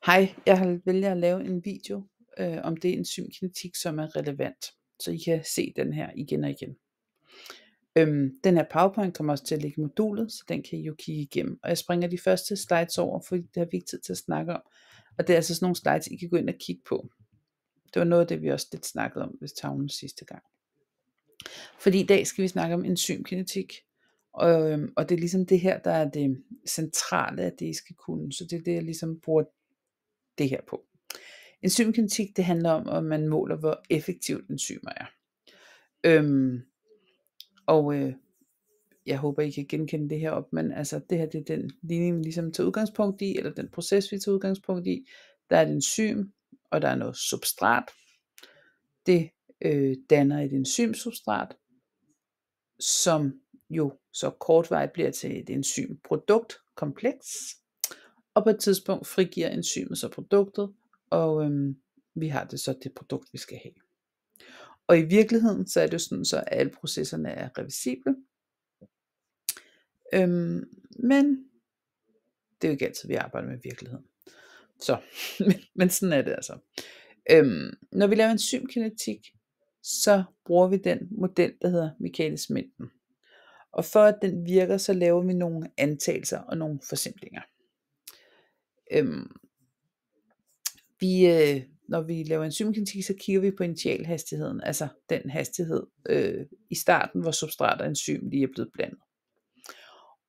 Hej, jeg har vælger at lave en video om det enzymkinetik, som er relevant, så I kan se den her igen og igen. Den her PowerPoint kommer også til at ligge i modulet, så den kan I jo kigge igennem. Og jeg springer de første slides over, for det har vi ikke tid til at snakke om. Og det er altså sådan nogle slides, I kan gå ind og kigge på. Det var noget af det, vi også lidt snakkede om ved tavlen sidste gang. Fordi i dag skal vi snakke om enzymkinetik. Og det er ligesom det her, der er det centrale af det, I skal kunne. Så det er det, jeg ligesom bruger det her på. Enzymkinetik, det handler om, at man måler, hvor effektivt enzymer er. Jeg håber, I kan genkende det her op, men altså det her, det er den ligning, vi ligesom tager udgangspunkt i, eller den proces, vi tager udgangspunkt i. Der er et enzym, og der er noget substrat. Det danner et enzymsubstrat, som jo så kortvarigt bliver til et enzymproduktkompleks, og på et tidspunkt frigiver enzymet så produktet, og vi har det så det produkt, vi skal have. Og i virkeligheden, så er det jo sådan, så alle processerne er reversible. Men det er jo ikke altid, vi arbejder med virkeligheden. Så, men sådan er det altså. Når vi laver enzymkinetik, så bruger vi den model, der hedder Michaelis-Menten. Og for at den virker, så laver vi nogle antagelser og nogle forsimplinger. Når vi laver enzymkinetik, så kigger vi på initialhastigheden, altså den hastighed i starten, hvor substrat og enzym lige er blevet blandet.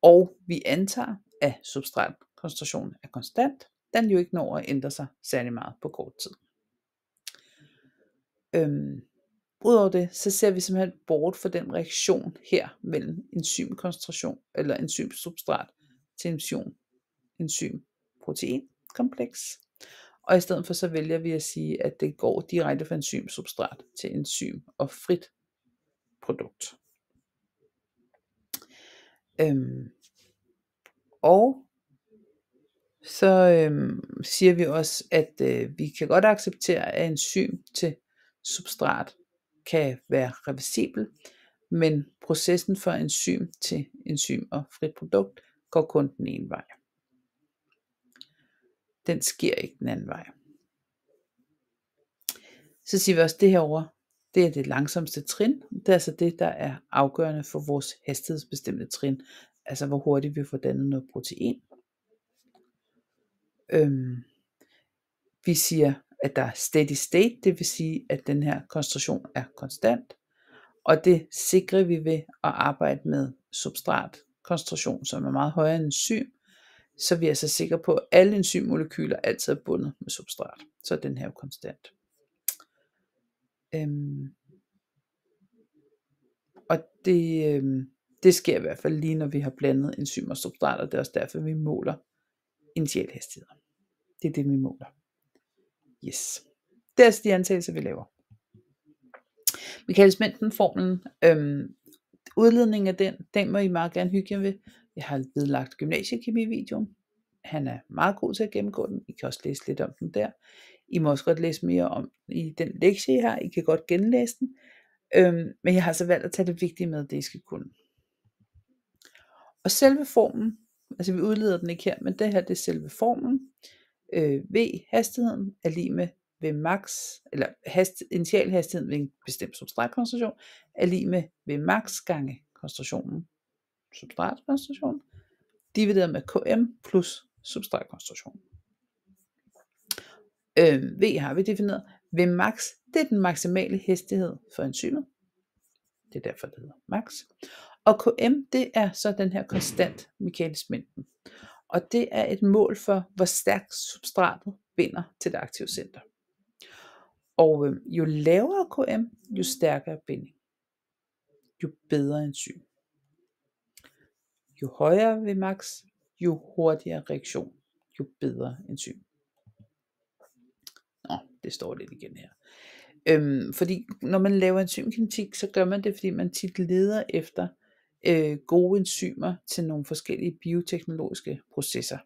Og vi antager, at substratkoncentrationen er konstant, den jo ikke når at ændre sig særlig meget på kort tid. Udover det, så ser vi simpelthen bort fra den reaktion her mellem enzymkoncentration eller enzymsubstrat til enzym-protein-kompleks. Og i stedet for så vælger vi at sige, at det går direkte fra enzymsubstrat til enzym og frit produkt. Og så siger vi også, at vi kan godt acceptere, at enzym til substrat kan være reversibel, men processen fra enzym til enzym og frit produkt går kun den ene vej. Den sker ikke den anden vej. Så siger vi også, at det herovre, det er det langsomste trin. Det er altså det, der er afgørende for vores hastighedsbestemte trin. Altså hvor hurtigt vi får dannet noget protein. Vi siger, at der er steady state, det vil sige, at den her koncentration er konstant. Og det sikrer vi ved at arbejde med substratkoncentration, som er meget højere end enzym. Så vi er så sikre på, at alle enzymmolekyler altid er bundet med substrat. Så er den her jo konstant. Og det sker i hvert fald lige når vi har blandet enzym og substrat, og det er også derfor vi måler initialhastigheder. Det er det vi måler. Yes. Det er altså de antagelser vi laver. Michaelis-Menten-formlen, udledningen af den må I meget gerne hygge jer ved. Jeg har vedlagt gymnasiekemi-videoen. Han er meget god til at gennemgå den. I kan også læse lidt om den der. I må også godt læse mere om i den lektie I har. I kan godt genlæse den. Men jeg har så valgt at tage det vigtige med, det I skal kunne. Og selve formen, altså vi udleder den ikke her, men det her det er selve formen. V hastigheden er lig med V max, eller initialhastigheden ved en bestemt substratkoncentration er lig med V max gange koncentrationen, substratkoncentrationen, divideret med Km plus substratkoncentrationen. V har vi defineret. V max, det er den maksimale hastighed for enzymet. Det er derfor det hedder max. Og Km, det er så den her konstant Michaelis-Menten. Og det er et mål for, hvor stærkt substratet binder til det aktive center. Og jo lavere Km, jo stærkere binding. Jo bedre enzym. Jo højere Vmax, jo hurtigere reaktion. Jo bedre enzym. Det står lidt igen her. Fordi når man laver enzymkinetik, så gør man det, fordi man tit leder efter gode enzymer til nogle forskellige bioteknologiske processer.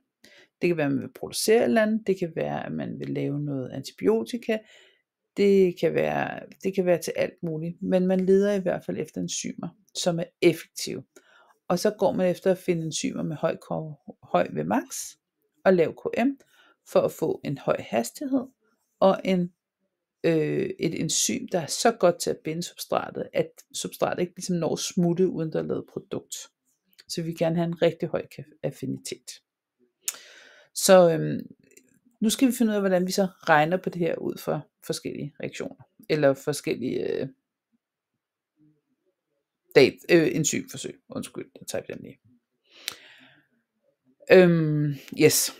Det kan være, at man vil producere et eller andet, det kan være, at man vil lave noget antibiotika, det kan være til alt muligt, men man leder i hvert fald efter enzymer, som er effektive. Og så går man efter at finde enzymer med høj Vmax og lav Km, for at få en høj hastighed og et enzym, der er så godt til at binde substratet, at substratet ikke ligesom når at smutte, uden der er lavet produkt. Så vi vil gerne have en rigtig høj affinitet. Så nu skal vi finde ud af, hvordan vi så regner på det her ud fra forskellige reaktioner, eller forskellige enzymforsøg. Undskyld, jeg tager den lige. Yes.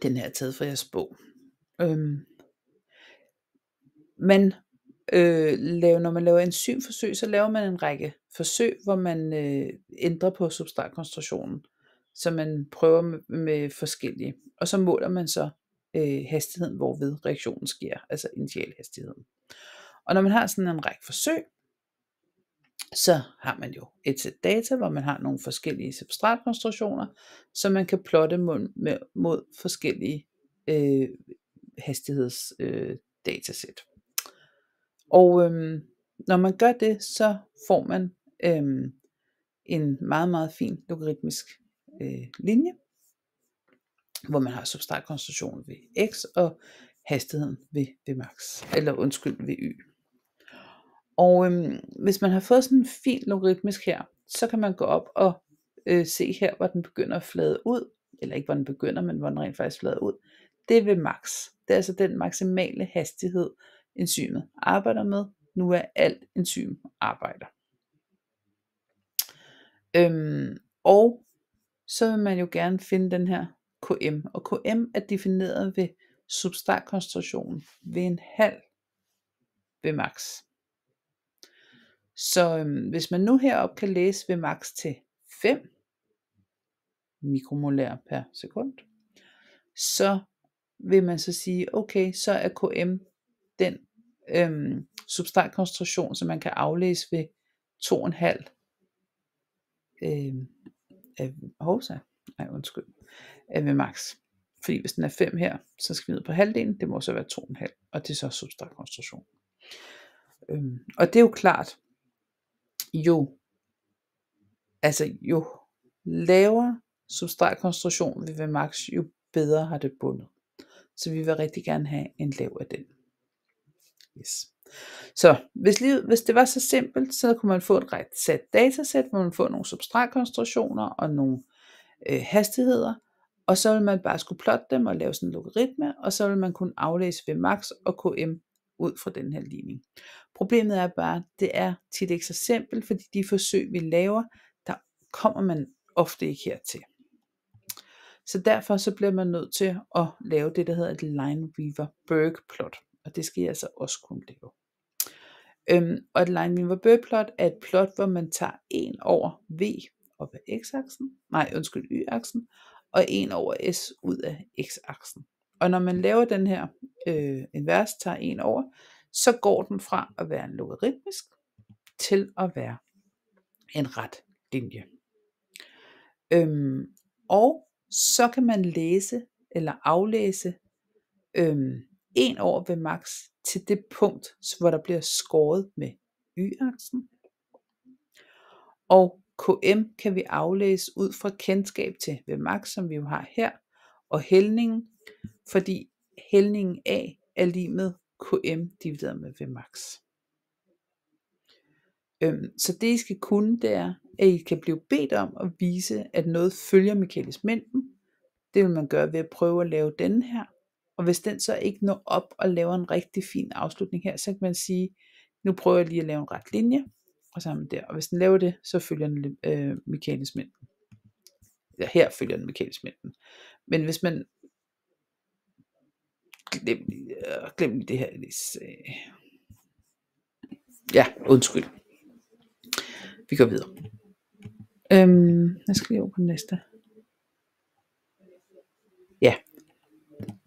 Den her er taget fra jeres bog. Når man laver enzymforsøg, så laver man en række forsøg, hvor man ændrer på substratkoncentrationen, så man prøver med forskellige, og så måler man så hastigheden, hvorved reaktionen sker, altså initialhastigheden. Og når man har sådan en række forsøg, så har man jo et sæt data, hvor man har nogle forskellige substratkoncentrationer, så man kan plotte mod forskellige hastighedsdatasæt. Og når man gør det, så får man en meget, meget fin logaritmisk linje, hvor man har substratkoncentrationen ved x og hastigheden ved max, ved y. Og hvis man har fået sådan en fin logaritmisk her, så kan man gå op og se her, hvor den begynder at flade ud, eller ikke hvor den begynder, men hvor den rent faktisk flader ud. Det er ved max. Det er altså den maksimale hastighed, enzymet arbejder med. Nu er alt enzym arbejder. Og så vil man jo gerne finde den her Km, og Km er defineret ved substratkoncentrationen ved en halv ved max. Så hvis man nu heroppe kan læse ved max til 5 mikromolær per sekund, så vil man så sige, okay, så er Km den substratkoncentration, som man kan aflæse ved 2,5 ved max. Fordi hvis den er 5 her, så skal vi ned på halvdelen, det må så være 2,5, og det er så substratkoncentration. Og det er jo klart, jo lavere substratkoncentration vi ved max, jo bedre har det bundet. Så vi vil rigtig gerne have en lav af den. Yes. Så hvis det var så simpelt, så kunne man få et ret sat datasæt, hvor man får nogle substratkoncentrationer og nogle hastigheder, og så vil man bare skulle plotte dem og lave sådan en logaritme, og så vil man kunne aflæse ved max og Km ud fra den her ligning. Problemet er bare, det er tit ikke så simpelt, fordi de forsøg vi laver, der kommer man ofte ikke hertil. Så derfor så bliver man nødt til at lave det, der hedder et Lineweaver-Burk plot, og det skal I altså også kunne lave. Og et Lineweaver-Burk plot er et plot, hvor man tager 1 over v op af y-aksen, og 1 over s ud af x-aksen. Og når man laver den her invers, tager 1 over, så går den fra at være en logaritmisk til at være en ret linje. Og så kan man læse eller aflæse 1 over ved max til det punkt, hvor der bliver skåret med y-aksen. Og Km kan vi aflæse ud fra kendskab til ved max, som vi jo har her, og hældningen, fordi hældningen A er lig med Km divideret med ved max. Så det I skal kunne, det er, at I kan blive bedt om at vise, at noget følger Michaelis-menten. Det vil man gøre ved at prøve at lave denne her. Og hvis den så ikke når op og laver en rigtig fin afslutning her, så kan man sige, nu prøver jeg lige at lave en ret linje, og sammen der. Og hvis den laver det, så følger den Michaelis-menten. Ja, her følger den Michaelis-menten. Men hvis man glem det her. Ja, undskyld. Vi går videre. Jeg skal lige over på den næste. Ja,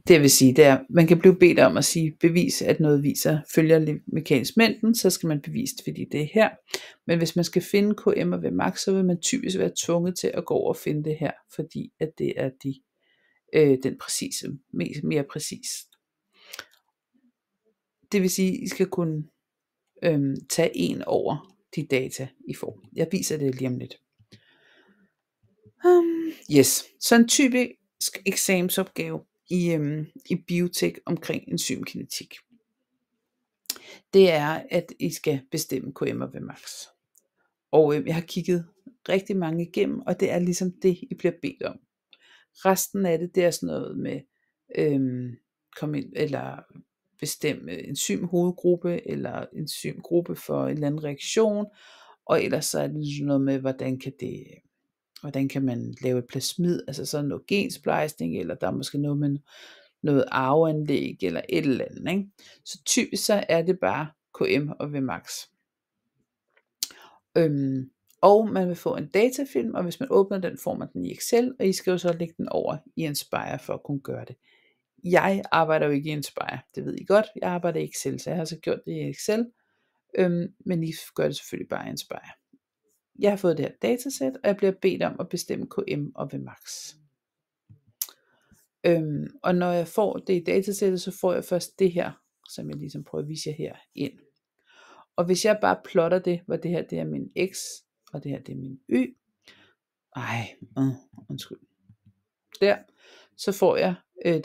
det jeg vil sige, det er, man kan blive bedt om at sige, bevise, at noget følger Michaelis-menten, så skal man bevise det, fordi det er her. Men hvis man skal finde Km og ved max, så vil man typisk være tvunget til at gå over og finde det her, fordi at det er den præcise, mere præcis. Det vil sige, at I skal kunne tage 1 over de data, I får. Jeg viser det lige om lidt. Yes, så en typisk eksamensopgave i biotek omkring enzymkinetik. Det er, at I skal bestemme KM og Vmax. Og jeg har kigget rigtig mange igennem, og det er ligesom det, I bliver bedt om. Resten af det er sådan noget med komme ind, eller bestemme enzymhovedgruppe, eller enzymgruppe for en eller anden reaktion, og ellers så er det sådan noget med, hvordan kan man lave et plasmid, altså sådan noget gensplejsning, eller der er måske noget med noget arveanlæg, eller et eller andet, ikke? Så typisk så er det bare KM og Vmax. Og man vil få en datafilm, og hvis man åbner den, får man den i Excel, og I skal jo så lægge den over i Inspire for at kunne gøre det. Jeg arbejder jo ikke i Inspire, det ved I godt. Jeg arbejder i Excel, så jeg har så gjort det i Excel, men I gør det selvfølgelig bare i Inspire. Jeg har fået det her datasæt, og jeg bliver bedt om at bestemme KM og Vmax. Og når jeg får det i datasættet, så får jeg først det her, som jeg ligesom prøver at vise jer her ind. Og hvis jeg bare plotter det, hvor det her det er min x, og det her det er min y, undskyld, der, så får jeg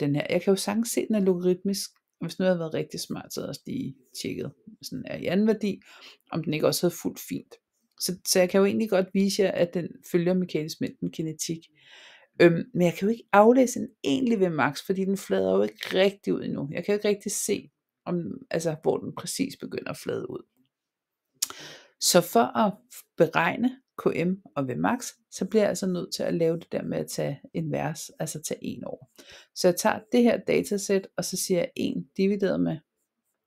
den her. Jeg kan jo sagtens se, den er logaritmisk, og hvis nu havde været rigtig smart, så havde jeg også lige tjekket, hvis den er i anden værdi, om den ikke også havde fuldt fint. Så jeg kan jo egentlig godt vise jer, at den følger mekanisk mængden kinetik. Men jeg kan jo ikke aflæse en egentlig Vmax, fordi den flader jo ikke rigtig ud endnu. Jeg kan jo ikke rigtig se, hvor den præcis begynder at flade ud. Så for at beregne KM og Vmax, så bliver jeg altså nødt til at lave det der med at tage invers, altså tage 1 over. Så jeg tager det her datasæt, og så siger jeg 1 divideret med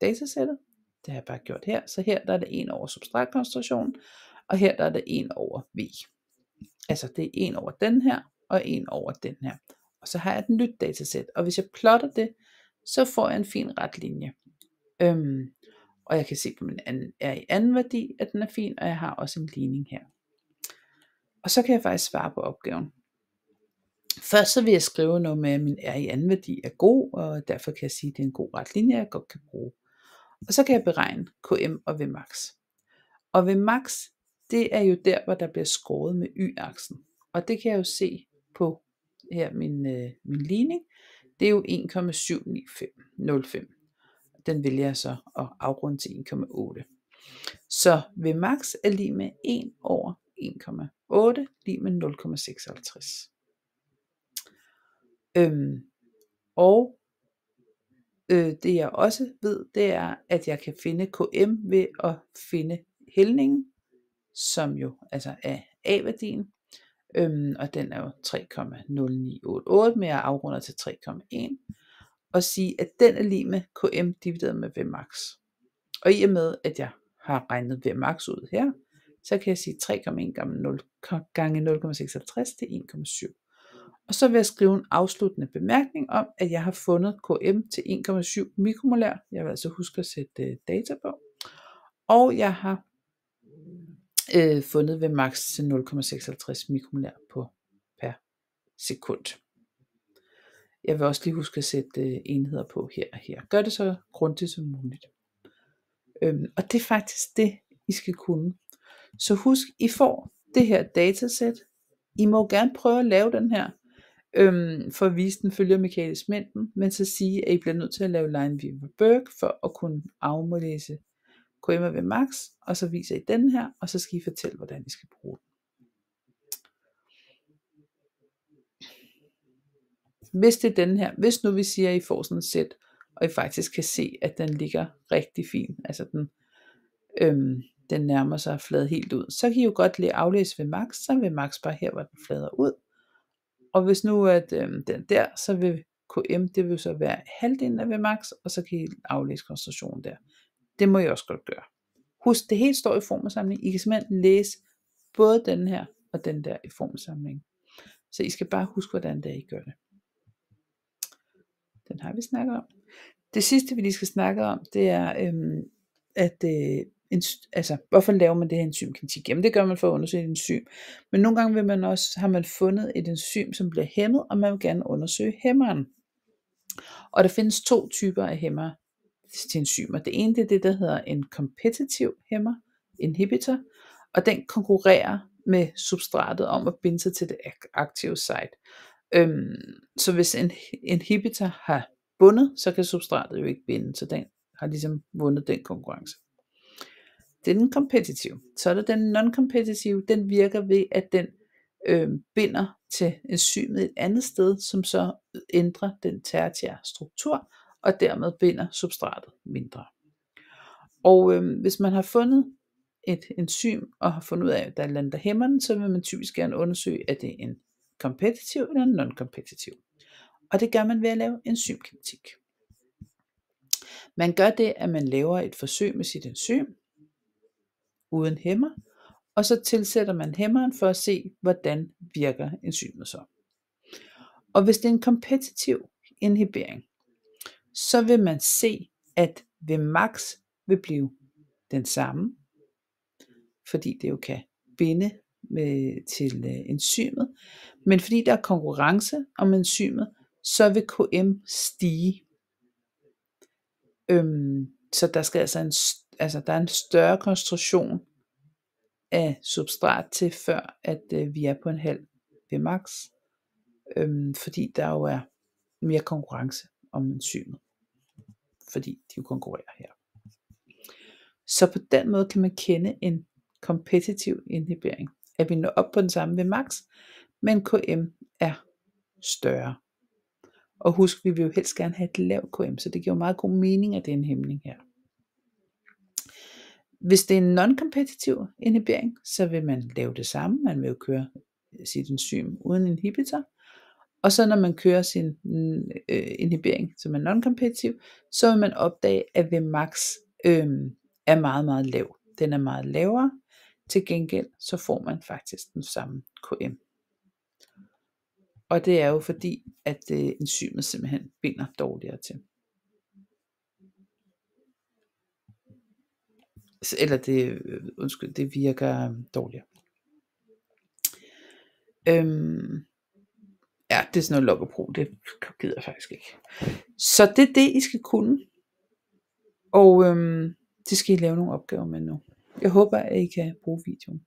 datasættet. Det har jeg bare gjort her. Så her der er det 1 over substratkoncentrationen, og her der er det 1 over V. Altså det er 1 over den her, og 1 over den her. Og så har jeg et nyt datasæt, og hvis jeg plotter det, så får jeg en fin ret linje. Og jeg kan se på min er i anden værdi, at den er fin, og jeg har også en ligning her. Og så kan jeg faktisk svare på opgaven. Først så vil jeg skrive noget med, at min R i anden værdi er god, og derfor kan jeg sige, at det er en god ret linje, jeg godt kan bruge. Og så kan jeg beregne KM og Vmax. Og Vmax, det er jo der, hvor der bliver skåret med y-aksen. Og det kan jeg jo se på her min ligning. Det er jo 1,705. Den vælger jeg så at afrunde til 1,8. Så Vmax er lige med 1 over 1,8 lige med 0,56. Det jeg også ved, det er, at jeg kan finde KM ved at finde hældningen, som jo altså er A-værdien, og den er jo 3,0988, men jeg afrunder til 3,1, og sige, at den er lige med KM divideret med Vmax. Og i og med, at jeg har regnet Vmax ud her, så kan jeg sige 3,1 gange 0,56 til 1,7. Og så vil jeg skrive en afsluttende bemærkning om, at jeg har fundet KM til 1,7 mikromolær. Jeg vil altså huske at sætte data på. Og jeg har fundet Vmax til 0,56 mikromolær per sekund. Jeg vil også lige huske at sætte enheder på her og her. Gør det så grundigt som muligt. Og det er faktisk det, I skal kunne. Så husk, I får det her datasæt. I må gerne prøve at lave den her, for at vise, den følger mekanisk mængden, men så sige, at I bliver nødt til at lave Lineweaver-Burk for at kunne aflæse KM og Vmax, og så viser I den her, og så skal I fortælle, hvordan I skal bruge den. Hvis det er den her, hvis nu vi siger, at I får sådan et sæt, og I faktisk kan se, at den ligger rigtig fint, altså den nærmer sig at flade helt ud, så kan I jo godt lige aflæse Vmax, så er Vmax bare her, hvor den flader ud. Og hvis nu at den der, så vil KM, det vil så være halvdelen af Vmax, og så kan I aflæse koncentrationen der. Det må I også godt gøre. Husk, det hele står i formelsamling. I kan simpelthen læse både den her og den der i formelsamlingen. Så I skal bare huske, hvordan det er, I gør det. Den har vi snakket om. Det sidste, vi lige skal snakke om, det er, hvorfor laver man det her enzymkinetik? Jamen det gør man for at undersøge et enzym. Men nogle gange har man fundet et enzym, som bliver hæmmet, og man vil gerne undersøge hæmmeren. Og der findes 2 typer af hæmmer til enzymer. Det ene det er det, der hedder en kompetitiv hæmmer, inhibitor, og den konkurrerer med substratet om at binde sig til det aktive site. Så hvis en inhibitor har bundet, så kan substratet jo ikke binde, så den har ligesom vundet den konkurrence. Det er den kompetitive. Så er der den non-kompetitive, den virker ved, at den binder til enzymet et andet sted, som så ændrer den tertiære struktur, og dermed binder substratet mindre. Og hvis man har fundet et enzym, og har fundet ud af, at der er et eller andet, der hæmmer den, så vil man typisk gerne undersøge, at det er en kompetitiv eller en non-kompetitiv. Og det gør man ved at lave enzymkinetik. Man gør det, at man laver et forsøg med sit enzym, uden hæmmer, og så tilsætter man hæmmeren for at se, hvordan virker enzymet så. Og hvis det er en kompetitiv inhibering, så vil man se, at Vmax vil blive den samme, fordi det jo kan binde til enzymet, men fordi der er konkurrence om enzymet, så vil Km stige. Så der skal der er en større koncentration af substrat til, før at vi er på en halv Vmax, fordi der jo er mere konkurrence om enzymet, fordi de jo konkurrerer her. Så på den måde kan man kende en kompetitiv inhibering, at vi når op på den samme Vmax, men Km er større. Og husk, vi vil jo helst gerne have et lavt Km, så det giver jo meget god mening, at det er en hæmning her. Hvis det er en non-kompetitiv inhibering, så vil man lave det samme. Man vil jo køre sit enzym uden inhibitor. Og så når man kører sin inhibering, som er non-kompetitiv, så vil man opdage, at Vmax er meget, meget lav. Den er meget lavere. Til gengæld så får man faktisk den samme Km. Og det er jo fordi, at enzymet simpelthen binder dårligere til. Eller det virker dårligere. Ja, det er sådan noget log og pro, det gider jeg faktisk ikke. Så det er det, I skal kunne. Og det skal I lave nogle opgaver med nu. Jeg håber, at I kan bruge videoen.